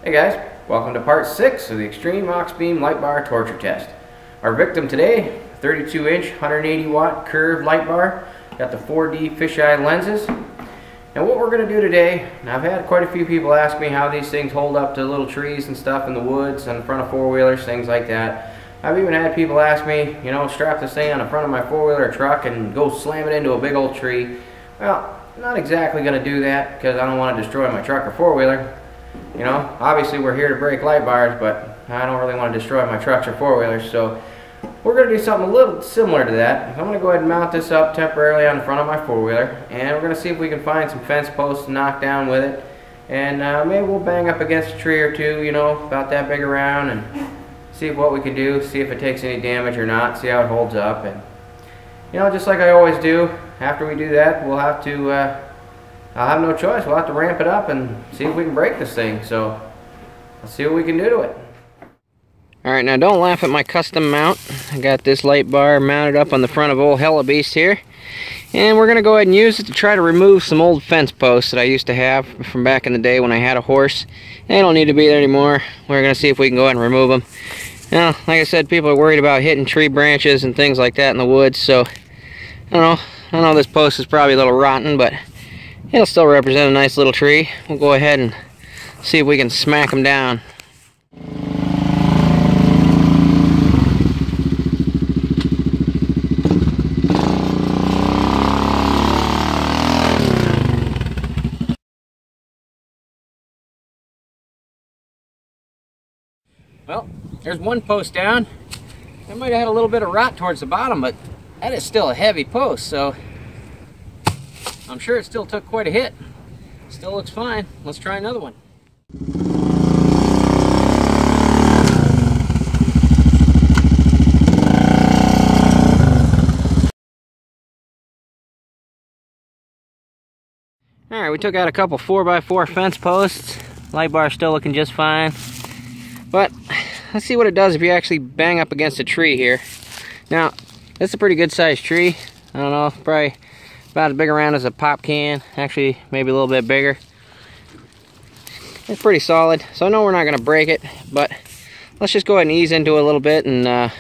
Hey guys, welcome to part 6 of the Extreme Auxbeam light bar torture test. Our victim today, 32-inch, 180-watt curved light bar. Got the 4D fisheye lenses. And what we're going to do today, and I've had quite a few people ask me how these things hold up to little trees and stuff in the woods, on the front of four-wheelers, things like that. I've even had people ask me, you know, strap this thing on the front of my four-wheeler truck and go slam it into a big old tree. Well, I'm not exactly going to do that because I don't want to destroy my truck or four-wheeler. You know, obviously we're here to break light bars, but I don't really want to destroy my trucks or four-wheelers, so we're going to do something a little similar to that. I'm going to go ahead and mount this up temporarily on the front of my four-wheeler, and we're going to see if we can find some fence posts to knock down with it, and maybe we'll bang up against a tree or two, you know, about that big around, and see what we can do, see if it takes any damage or not, see how it holds up. And you know, just like I always do, after we do that, we'll have to I'll have no choice. We'll have to ramp it up and see if we can break this thing. So let's see what we can do to it. Alright, now don't laugh at my custom mount. I got this light bar mounted up on the front of old Hella Beast here. And we're going to go ahead and use it to try to remove some old fence posts that I used to have from back in the day when I had a horse. They don't need to be there anymore. We're going to see if we can go ahead and remove them. Now, like I said, people are worried about hitting tree branches and things like that in the woods. So, I know this post is probably a little rotten, but it'll still represent a nice little tree. We'll go ahead and see if we can smack them down. Well, there's one post down. It might have had a little bit of rot towards the bottom, but that is still a heavy post, so I'm sure it still took quite a hit. Still looks fine. Let's try another one. Alright, we took out a couple 4x4 fence posts. Light bar still looking just fine. But let's see what it does if you actually bang up against a tree here. Now, this is a pretty good sized tree. I don't know, probably about as big around as a pop can. Actually, maybe a little bit bigger. It's pretty solid, so I know we're not going to break it, but let's just go ahead and ease into it a little bit and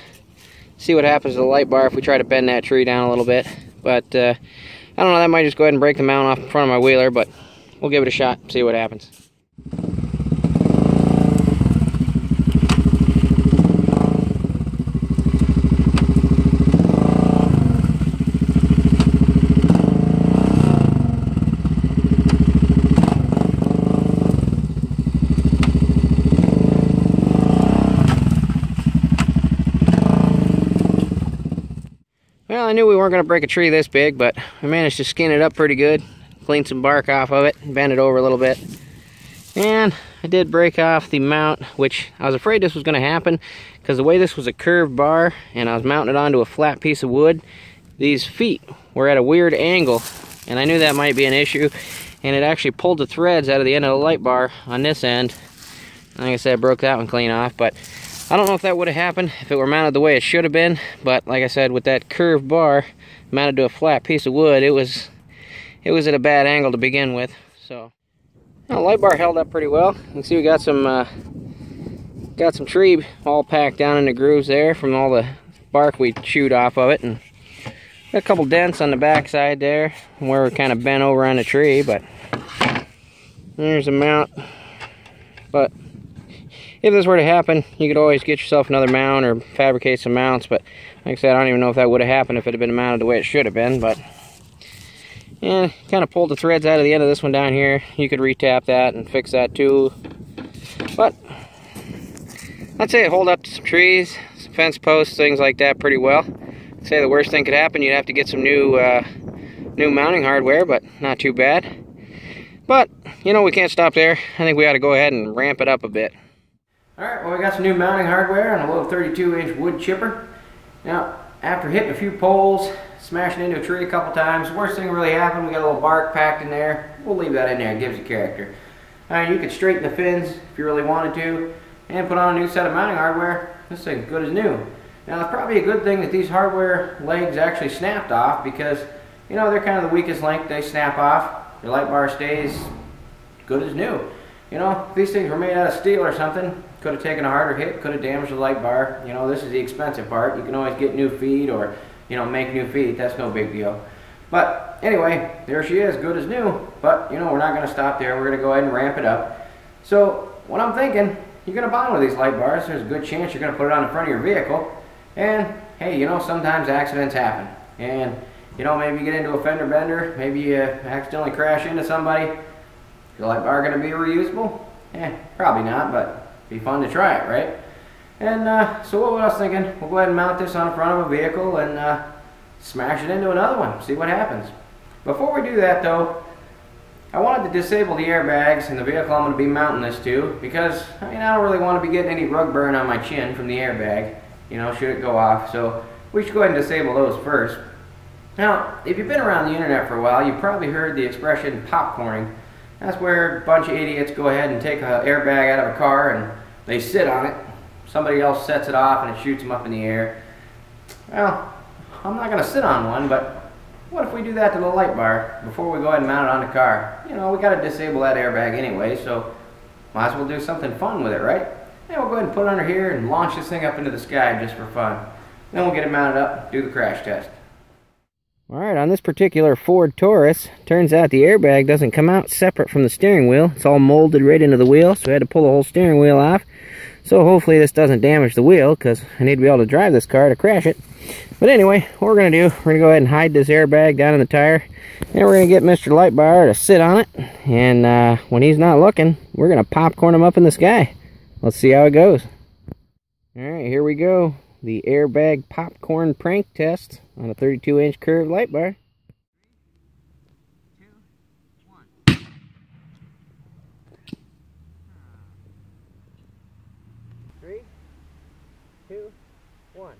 see what happens to the light bar if we try to bend that tree down a little bit. But I don't know, that might just go ahead and break the mount off in front of my wheeler, but we'll give it a shot and see what happens. Well, I knew we weren't going to break a tree this big, but we managed to skin it up pretty good, clean some bark off of it, and bend it over a little bit. And I did break off the mount, which I was afraid this was going to happen, because the way this was a curved bar, and I was mounting it onto a flat piece of wood, these feet were at a weird angle, and I knew that might be an issue, and it actually pulled the threads out of the end of the light bar on this end. Like I said, I broke that one clean off, but I don't know if that would have happened if it were mounted the way it should have been, but like I said, with that curved bar mounted to a flat piece of wood, it was at a bad angle to begin with. So, the light bar held up pretty well. You can see we got some tree all packed down in the grooves there from all the bark we chewed off of it, and got a couple dents on the back side there where we're kind of bent over on the tree. But there's a mount. But if this were to happen, you could always get yourself another mount or fabricate some mounts. But like I said, I don't even know if that would have happened if it had been mounted the way it should have been. But yeah, kind of pulled the threads out of the end of this one down here. You could retap that and fix that too. But I'd say it hold up to some trees, some fence posts, things like that pretty well. I'd say the worst thing could happen, you'd have to get some new mounting hardware, but not too bad. But you know, we can't stop there. I think we ought to go ahead and ramp it up a bit. Alright, well, we got some new mounting hardware on a little 32-inch wood chipper. Now, after hitting a few poles, smashing into a tree a couple times, the worst thing really happened, we got a little bark packed in there. We'll leave that in there, it gives it character. You could straighten the fins if you really wanted to, and put on a new set of mounting hardware. This thing's good as new. Now, it's probably a good thing that these hardware legs actually snapped off, because, you know, they're kind of the weakest link. They snap off, your light bar stays good as new. You know, if these things were made out of steel or something, could have taken a harder hit, could have damaged the light bar. You know, this is the expensive part. You can always get new feet or, you know, make new feet. That's no big deal. But anyway, there she is, good as new. But, you know, we're not going to stop there. We're going to go ahead and ramp it up. So, what I'm thinking, you're going to buy one of these light bars. There's a good chance you're going to put it on the front of your vehicle. And, hey, you know, sometimes accidents happen. And, you know, maybe you get into a fender bender. Maybe you accidentally crash into somebody. Is the light bar going to be reusable? Probably not, but it'd be fun to try it, right? And so what I was thinking, we'll go ahead and mount this on the front of a vehicle and smash it into another one, see what happens. Before we do that though, I wanted to disable the airbags in the vehicle I'm going to be mounting this to, because I mean, I don't really want to be getting any rug burn on my chin from the airbag, you know, should it go off. So we should go ahead and disable those first. Now, if you've been around the internet for a while, you've probably heard the expression popcorning. That's where a bunch of idiots go ahead and take an airbag out of a car and they sit on it. Somebody else sets it off and it shoots them up in the air. Well, I'm not going to sit on one, but what if we do that to the light bar before we go ahead and mount it on the car? You know, we got to disable that airbag anyway, so might as well do something fun with it, right? And we'll go ahead and put it under here and launch this thing up into the sky just for fun. Then we'll get it mounted up, do the crash test. Alright, on this particular Ford Taurus, turns out the airbag doesn't come out separate from the steering wheel. It's all molded right into the wheel, so I had to pull the whole steering wheel off. So hopefully this doesn't damage the wheel, because I need to be able to drive this car to crash it. But anyway, what we're going to do, we're going to go ahead and hide this airbag down in the tire. And we're going to get Mr. Lightbar to sit on it. And when he's not looking, we're going to popcorn him up in the sky. Let's see how it goes. Alright, here we go. The airbag popcorn prank test on a 32-inch curved light bar. 3, 2, 1. 3, 2, 1.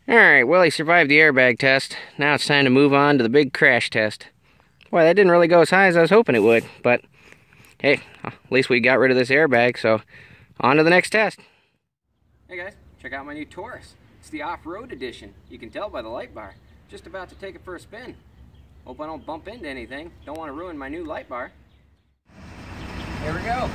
Alright, well, he survived the airbag test. Now it's time to move on to the big crash test. Boy, that didn't really go as high as I was hoping it would, but hey, at least we got rid of this airbag, so on to the next test. Hey guys, check out my new Taurus. It's the off-road edition. You can tell by the light bar. Just about to take it for a spin. Hope I don't bump into anything. Don't want to ruin my new light bar. Here we go.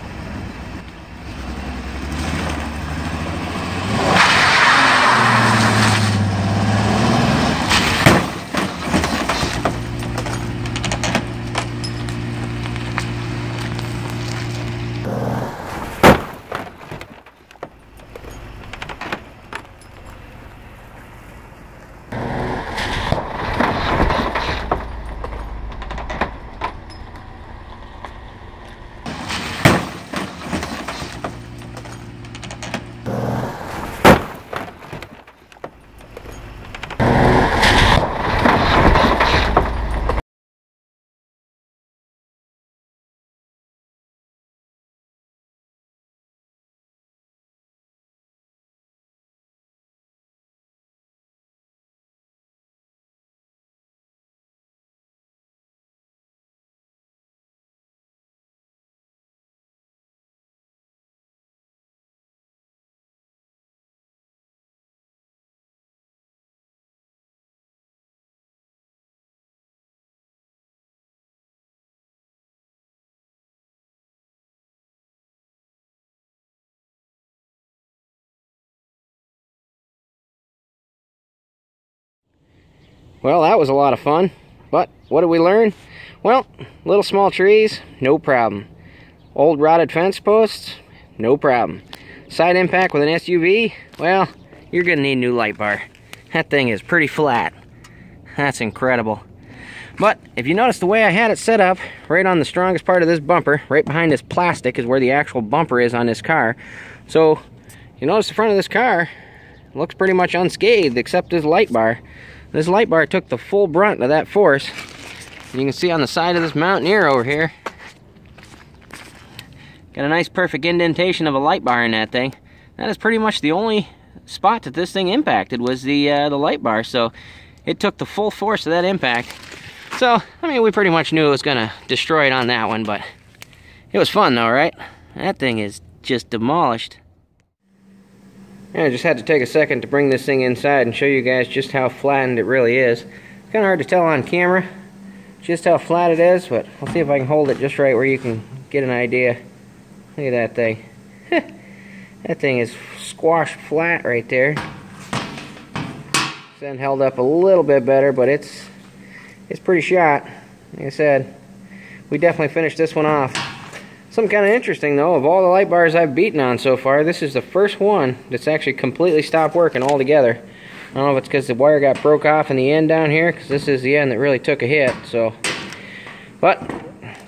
Well, that was a lot of fun, but what did we learn? Well, little small trees, no problem. Old rotted fence posts, no problem. Side impact with an SUV, well, you're gonna need a new light bar. That thing is pretty flat. That's incredible. But if you notice the way I had it set up, right on the strongest part of this bumper, right behind this plastic is where the actual bumper is on this car. So, you notice the front of this car, looks pretty much unscathed except this light bar. This light bar took the full brunt of that force. And you can see on the side of this Mountaineer over here, got a nice perfect indentation of a light bar in that thing. That is pretty much the only spot that this thing impacted, was the light bar. So it took the full force of that impact. So, I mean, we pretty much knew it was going to destroy it on that one, but it was fun though, right? That thing is just demolished. Yeah, I just had to take a second to bring this thing inside and show you guys just how flattened it really is. It's kind of hard to tell on camera just how flat it is, but I'll see if I can hold it just right where you can get an idea. Look at that thing. That thing is squashed flat right there. Then held up a little bit better, but it's pretty shot. Like I said, we definitely finished this one off. Something kind of interesting though, of all the light bars I've beaten on so far, this is the first one that's actually completely stopped working altogether. I don't know if it's because the wire got broke off in the end down here, because this is the end that really took a hit. So, but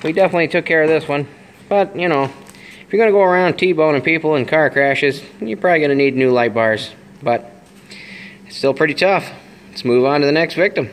we definitely took care of this one. But you know, if you're gonna go around T-boning people in car crashes, you're probably gonna need new light bars. But it's still pretty tough. Let's move on to the next victim.